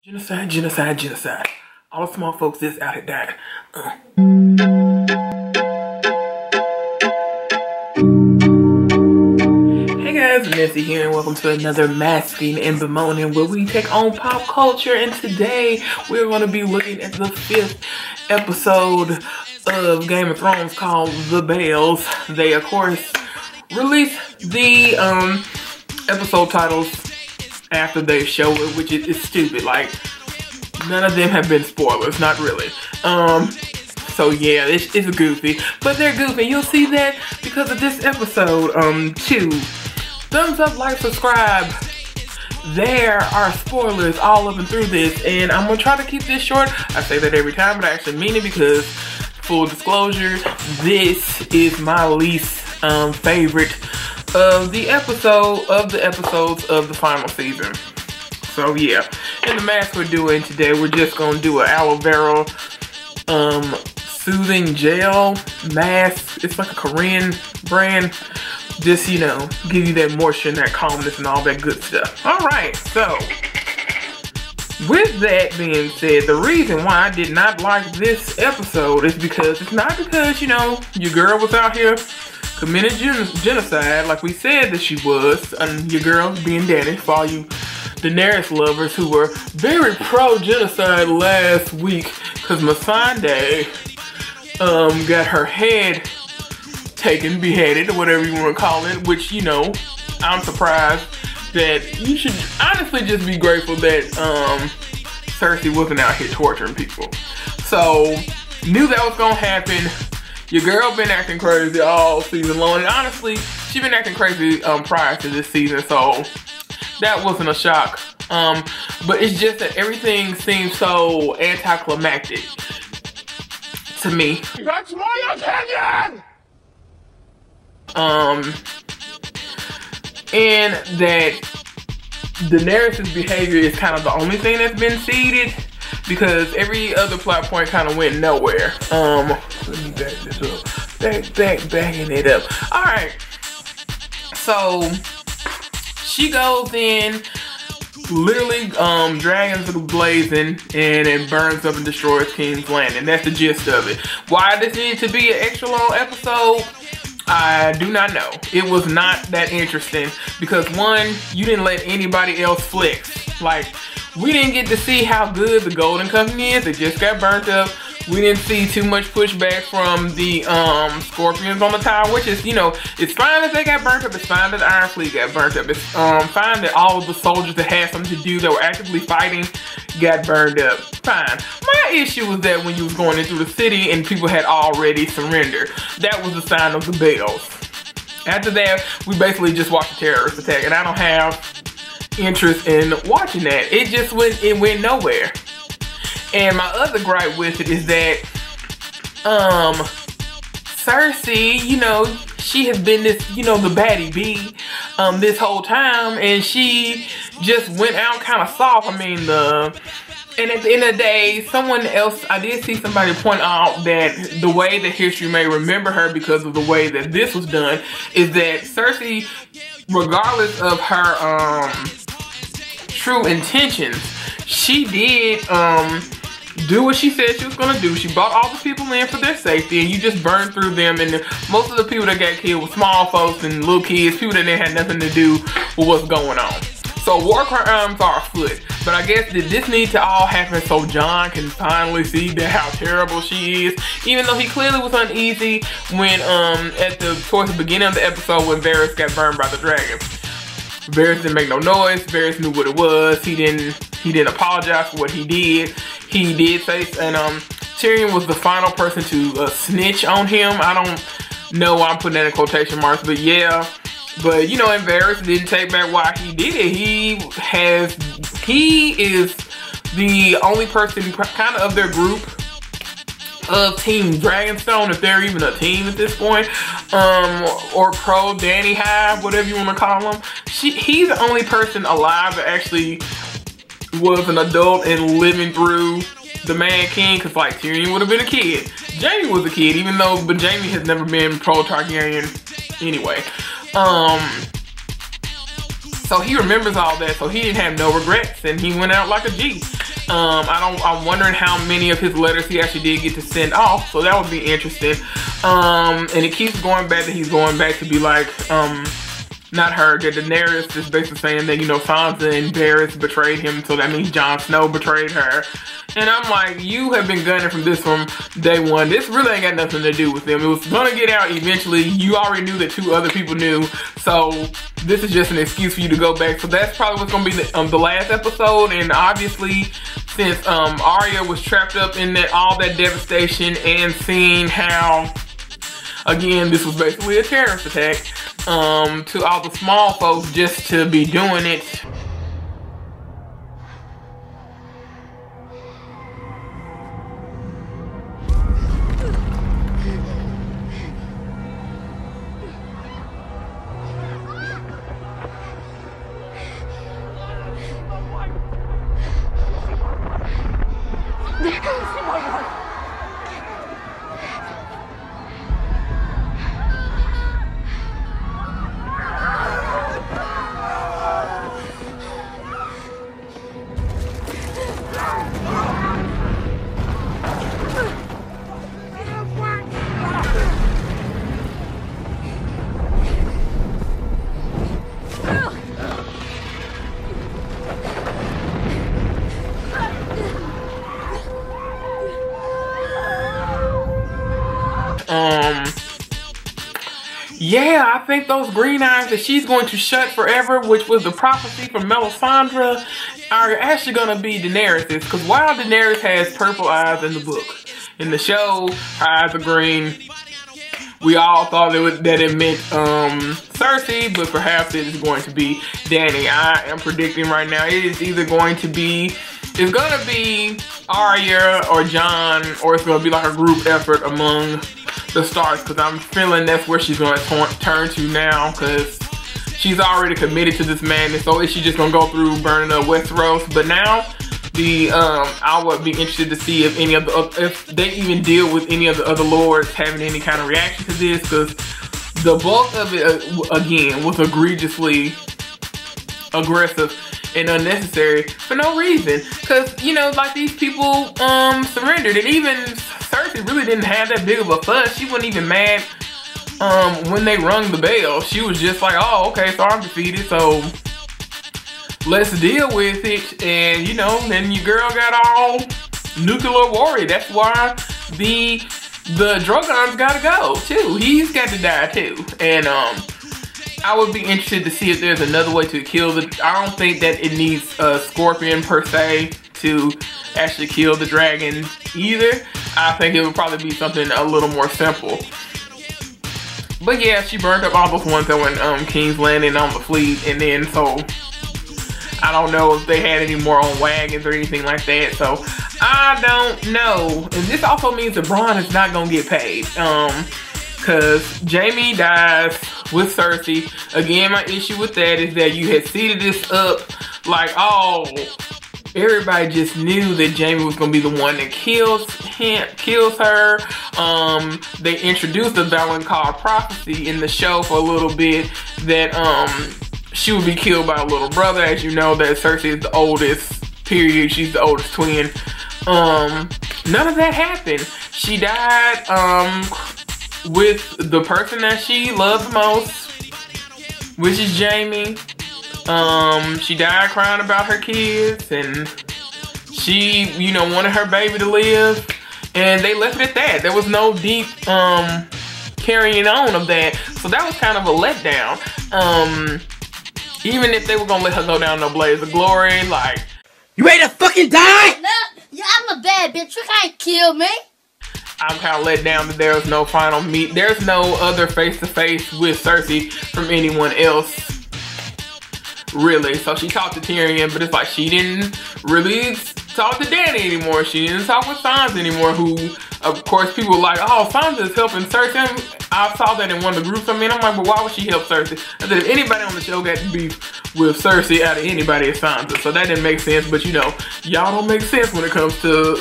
Genocide, genocide, genocide. All the small folks that's out here dying. Hey guys, Nessie here, and welcome to another Masking and Bemoaning, where we take on pop culture. And today we're going to be looking at the 5th episode of Game of Thrones called The Bells. They, of course, released the episode titles after they show it, which is stupid. Like, none of them have been spoilers, not really. So yeah, it's goofy, but they're goofy. You'll see that because of this episode. 2 thumbs up, like, subscribe. There are spoilers all up and through this, and I'm gonna try to keep this short. I say that every time, but I actually mean it because, full disclosure, this is my least favorite of the episodes of the final season. So yeah, and the mask we're doing today, we're just gonna do an aloe vera soothing gel mask. It's like a Korean brand. Just, you know, give you that moisture and that calmness and all that good stuff. Alright, so with that being said, the reason why I did not like this episode is because it's not because, you know, your girl was out here committed genocide like we said that she was, and your girl being Danny, for all you Daenerys lovers who were very pro-genocide last week, because Missandei got her head taken, beheaded, or whatever you want to call it, which, you know, I'm surprised that you should honestly just be grateful that Cersei wasn't out here torturing people. So, knew that was gonna happen. Your girl been acting crazy all season long, and honestly, she been acting crazy prior to this season, so that wasn't a shock. But it's just that everything seems so anticlimactic to me. That's my opinion! And that Daenerys' behavior is kind of the only thing that's been seeded, because every other plot point kind of went nowhere. Let me back this up. Backing it up. Alright. So, she goes in, literally, dragons are blazing, and it burns up and destroys King's Landing. That's the gist of it. Why this needed to be an extra long episode, I do not know. It was not that interesting because, one, you didn't let anybody else flex. Like, we didn't get to see how good the Golden Company is. It just got burnt up. We didn't see too much pushback from the Scorpions on the tower, which is, you know, it's fine that they got burnt up. It's fine that the Iron Fleet got burnt up. It's fine that all of the soldiers that had something to do, that were actively fighting, got burned up. Fine. My issue was that when you was going into the city and people had already surrendered, that was the sign of the bells. After that, we basically just watched a terrorist attack, and I don't have interest in watching that. It went nowhere. And my other gripe with it is that Cersei, you know, she has been this, you know, the baddie bee this whole time, and she just went out kind of soft. I mean, and at the end of the day, someone else, I did see somebody point out that the way that history may remember her because of the way that this was done is that Cersei, regardless of her true intentions, she did do what she said she was gonna do. She brought all the people in for their safety, and you just burned through them, and most of the people that got killed were small folks and little kids, people that didn't have nothing to do with what's going on. So war crimes are afoot, but I guess did this need to all happen so Jon can finally see that how terrible she is, even though he clearly was uneasy when towards the beginning of the episode when Varys got burned by the dragon. Varys didn't make no noise. Varys knew what it was. He didn't apologize for what he did. He did say, and Tyrion was the final person to snitch on him. I don't know why I'm putting that in quotation marks, but yeah. But you know, and Varys didn't take back why he did it. He is the only person kind of their group of Team Dragonstone, if they're even a team at this point, or pro Danny Hive, whatever you want to call him. He's the only person alive that actually was an adult and living through the Mad King, because like Tyrion would have been a kid. Jaime was a kid, but Jaime has never been pro Targaryen anyway. So he remembers all that, so he didn't have no regrets, and he went out like a G. I'm wondering how many of his letters he actually did get to send off, so that would be interesting. And it keeps going back that he's going back to be like, not her, that Daenerys is basically saying that, you know, Sansa and Varys betrayed him, so that means Jon Snow betrayed her. And I'm like, you have been gunning from this from day one. This really ain't got nothing to do with them. It was gonna get out eventually. You already knew that 2 other people knew, so this is just an excuse for you to go back. So that's probably what's gonna be the last episode. And obviously, since Arya was trapped up in that all that devastation and seeing how, again, this was basically a terrorist attack, to all the small folks just to be doing it. Yeah, I think those green eyes that she's going to shut forever, which was the prophecy from Melisandre, are actually going to be Daenerys's. Because while Daenerys has purple eyes in the book, in the show, her eyes are green. We all thought that it meant Cersei, but perhaps it is going to be Dany. I am predicting right now it is either going to be, it's going to be Arya or Jon, or it's going to be like a group effort among the Starks, because I'm feeling that's where she's going to turn to now, because she's already committed to this madness. So is she just going to go through burning up Westeros? But now, I would be interested to see if any of the, if they even deal with any of the other lords having any kind of reaction to this, because the bulk of it, again, was egregiously aggressive and unnecessary for no reason. Because, you know, like, these people surrendered, and even Cersei really didn't have that big of a fuss. She wasn't even mad when they rung the bell. She was just like, oh, okay, so I'm defeated, so let's deal with it. And, you know, then your girl got all nuclear worried. That's why the Drogon's gotta go, too. He's got to die, too. And, I would be interested to see if there's another way to kill the, I don't think that it needs a scorpion, per se, to actually kill the dragon, either. I think it would probably be something a little more simple. But yeah, she burned up all those ones that went King's Landing on the fleet, and then so I don't know if they had any more on wagons or anything like that. So I don't know. And this also means that Bronn is not gonna get paid. Cause Jaime dies with Cersei. Again, my issue with that is that you had seeded this up like, oh, everybody just knew that Jaime was gonna be the one that kills her. They introduced the Valonqar prophecy in the show for a little bit, that she would be killed by a little brother. As you know, that Cersei is the oldest, period. She's the oldest twin. None of that happened. She died with the person that she loved most, which is Jaime. She died crying about her kids, and she, you know, wanted her baby to live, and they left it at that. There was no deep carrying on of that, so that was kind of a letdown. Even if they were gonna let her go down no blaze of glory, like, you ready to fucking die? Yeah, I'm a bad bitch. You can't kill me. I'm kind of let down that there was no final meet. There's no other face-to-face with Cersei from anyone else, really. So she talked to Tyrion, but it's like she didn't really talk to Dany anymore. She didn't talk with Sansa anymore, who, of course, people were like, oh, Sansa's helping Cersei. I saw that in one of the groups. I mean, I'm like, but why would she help Cersei? I said, if anybody on the show got to beef with Cersei out of anybody, it's Sansa. So that didn't make sense. But, you know, y'all don't make sense when it comes to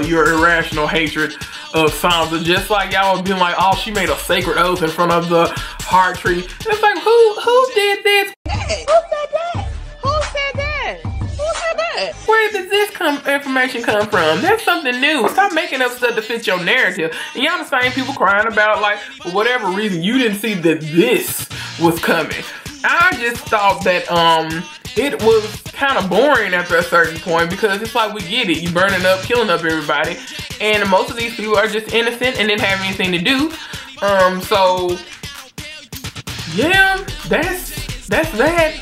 your irrational hatred of Sansa. Just like y'all would be like, oh, she made a sacred oath in front of the heart tree. And it's like, who did this? Who said that? Who said that? Who said that? Where does this information come from? That's something new. Stop making up stuff to fit your narrative. And y'all the same people crying about, like, for whatever reason, you didn't see that this was coming. I just thought that it was kind of boring after a certain point, because it's like, we get it. You burning up, killing up everybody. And most of these people are just innocent and didn't have anything to do. So yeah, that's that.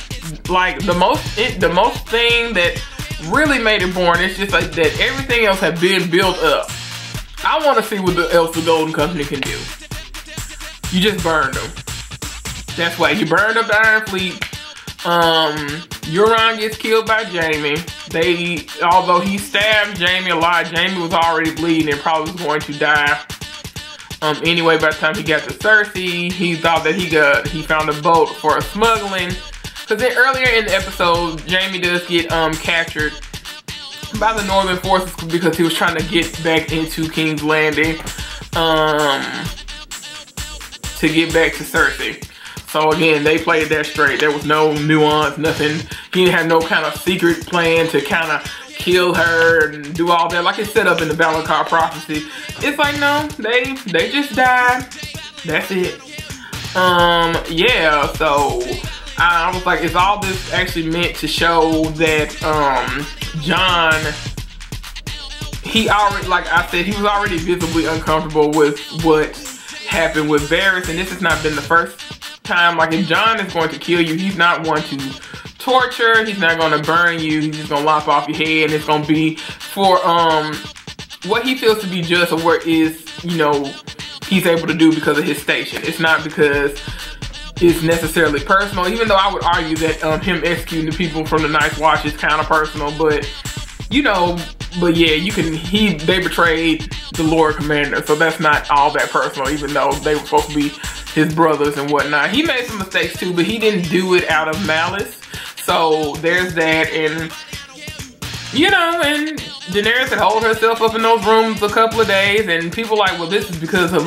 Like, the most thing that really made it boring is just like that everything else had been built up. I want to see what else the Golden Company can do. You just burned them. That's why you burned up the Iron Fleet. Euron gets killed by Jaime. Although he stabbed Jaime a lot, Jaime was already bleeding and probably was going to die. Anyway, by the time he got to Cersei, he thought that he found a boat for a smuggling. Because then earlier in the episode, Jaime does get captured by the Northern forces because he was trying to get back into King's Landing to get back to Cersei. So again, they played that straight. There was no nuance, nothing. He didn't have no kind of secret plan to kind of kill her and do all that like it's set up in the Valakar prophecy. It's like, no, they just died. That's it. Yeah, so I was like, is all this actually meant to show that Jon, he already, like I said, he was already visibly uncomfortable with what happened with Varys, and this has not been the first time. Like, if Jon is going to kill you, he's not one to torture, he's not going to burn you, he's just going to lop off your head, and it's going to be for what he feels to be just, or what is, you know, he's able to do because of his station. It's not because it's necessarily personal, even though I would argue that him executing the people from the Night's Watch is kind of personal, but you know, but yeah, they betrayed the Lord Commander, so that's not all that personal, even though they were supposed to be his brothers and whatnot. He made some mistakes too, but he didn't do it out of malice, so there's that. And you know, and Daenerys had holed herself up in those rooms a couple of days, and people like, well, this is because of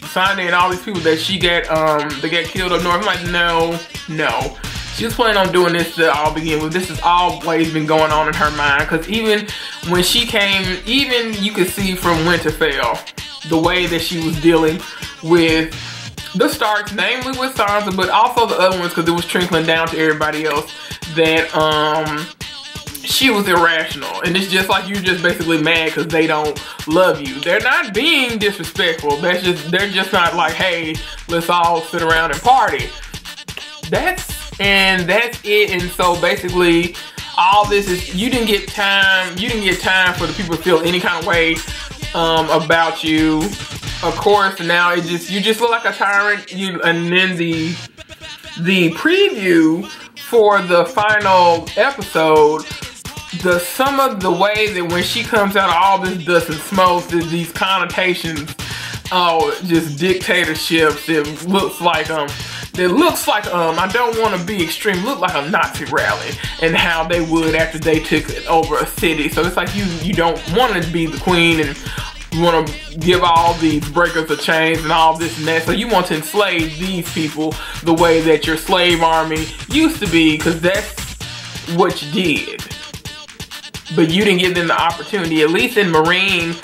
Sunday and all these people that she got that get killed up north. I'm like, no. She was planning on doing this to all begin with. This has always been going on in her mind, because even when she came, even you could see from Winterfell the way that she was dealing with the Starks, namely with Sansa, but also the other ones, because it was trickling down to everybody else, that she was irrational. And it's just like, you're just basically mad because they don't love you. They're not being disrespectful. They're just not like, hey, let's all sit around and party. That's it. And so basically all this is, you didn't get time for the people to feel any kind of way about you. Of course, now you just look like a tyrant. And then the preview for the final episode, some of the way that when she comes out of all this dust and smoke, these connotations, just dictatorships. It looks like I don't want to be extreme, look like a Nazi rally, and how they would after they took over a city. So it's like you don't want to be the queen, and you want to give all these breakers of chains and all this and that. So you want to enslave these people the way that your slave army used to be, because that's what you did. But you didn't give them the opportunity. At least in Marine,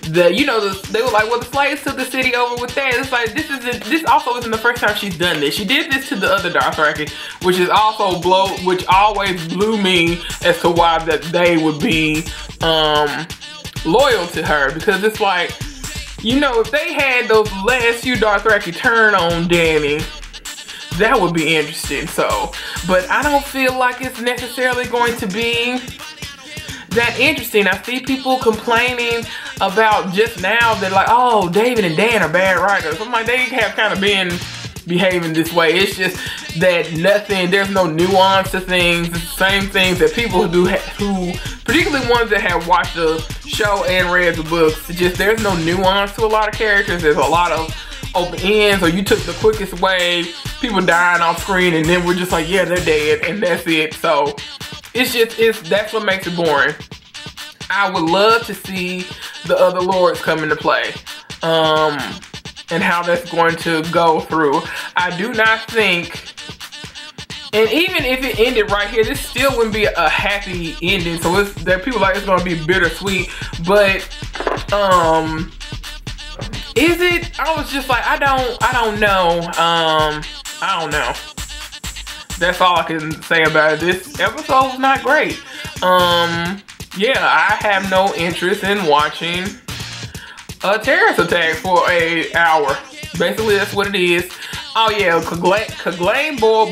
they were like, well, the slaves took the city over with that. It's like, this also isn't the first time she's done this. She did this to the other Dothraki, which always blew me as to why that they would be loyal to her. Because it's like, you know, if they had those last few Dothraki turn on Dany, that would be interesting. So, but I don't feel like it's necessarily going to be that interesting. I see people complaining about just now that like, oh, David and Dan are bad writers. I'm like, they have kind of been behaving this way. It's just that there's no nuance to things. It's the same things that people who particularly ones that have watched the show and read the books, there's no nuance to a lot of characters. There's a lot of open ends, or you took the quickest way, people dying off screen, and then we're just like, yeah, they're dead, and that's it. So that's what makes it boring. I would love to see the other lords come into play, and how that's going to go through. I do not think And even if it ended right here, this still wouldn't be a happy ending. So there are people like it's gonna be bittersweet, but is it? I was just like, I don't know. I don't know. That's all I can say about it. This episode was not great. Yeah, I have no interest in watching a terrorist attack for an hour. Basically, that's what it is. Oh yeah, Kaglane Bowl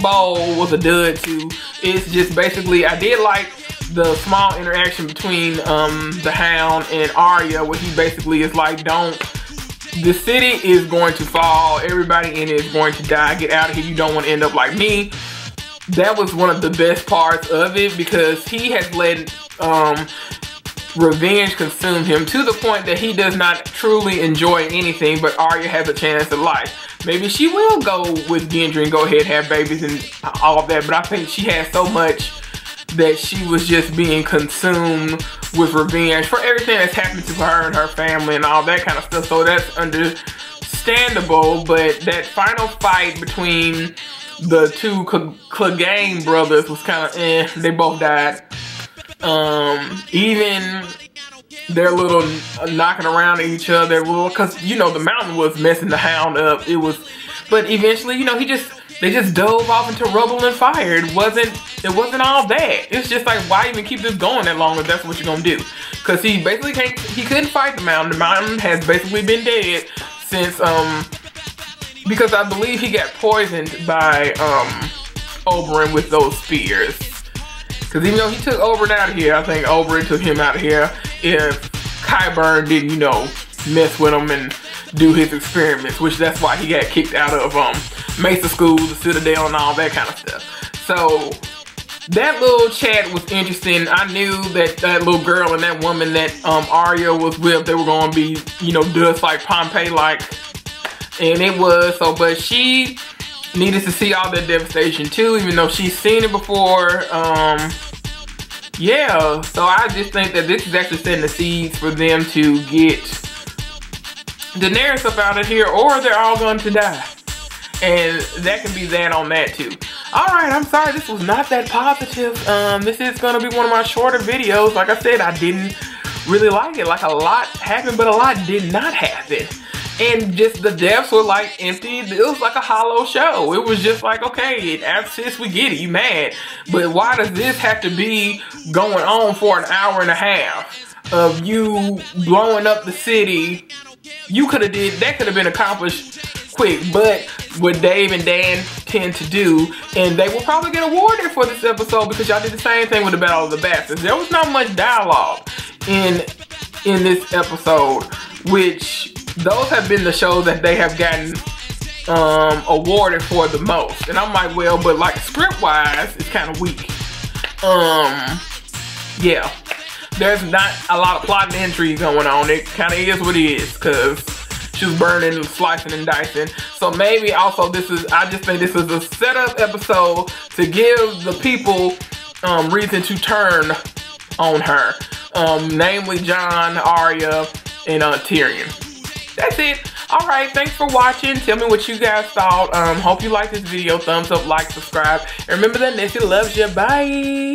was a dud too. It's just basically, I did like the small interaction between the Hound and Arya, where he basically is like, the city is going to fall, everybody in it is going to die, get out of here, you don't want to end up like me. That was one of the best parts of it, because he has let revenge consume him to the point that he does not truly enjoy anything, but Arya has a chance of life. Maybe she will go with Gendry and go ahead and have babies and all of that, but I think she had so much that she was just being consumed with revenge for everything that's happened to her and her family and all that kind of stuff. So that's understandable, but that final fight between the two Clegane brothers was kind of they both died. Even their little knocking around at each other, because you know the mountain was messing the Hound up. But eventually, you know, they just dove off into rubble and fire. It wasn't all that. It's just like, why even keep this going that long if that's what you're gonna do? Because he basically he couldn't fight the mountain. The mountain has basically been dead since because I believe he got poisoned by Oberyn with those spears. Because even though he took Oberyn out of here, I think Oberyn took him out of here if Qyburn didn't, you know, mess with him and do his experiments, which that's why he got kicked out of Mesa School, the Citadel, and all that kind of stuff. So that little chat was interesting. I knew that that little girl and that woman that Arya was with, they were going to be, you know, dust like Pompeii like, and it was. So, but she needed to see all that devastation too, even though she's seen it before. Yeah, so I just think that this is actually setting the seeds for them to get Daenerys up out of here, or they're all going to die. And that can be that on that too. Alright, I'm sorry this was not that positive. This is going to be one of my shorter videos. Like I said, I didn't really like it. Like, a lot happened, but a lot did not happen. And just the deaths were like empty. It was like a hollow show. It was just like, okay, sis, we get it, you mad. But why does this have to be going on for an hour and a half of you blowing up the city? You could have that could have been accomplished quick. But what Dave and Dan tend to do, and they will probably get awarded for this episode because y'all did the same thing with the Battle of the Bastards. There was not much dialogue in this episode, which those have been the shows that they have gotten awarded for the most. And I'm like, well, but like script wise, it's kind of weak. Yeah, there's not a lot of plot and intrigue going on. It kind of is what it is, because she was burning and slicing and dicing. So maybe also I just think this is a setup episode to give the people reason to turn on her. Namely Jon, Arya, and Tyrion. That's it. Alright, thanks for watching. Tell me what you guys thought. Hope you liked this video. Thumbs up, like, subscribe. And remember that Nessie loves you. Bye.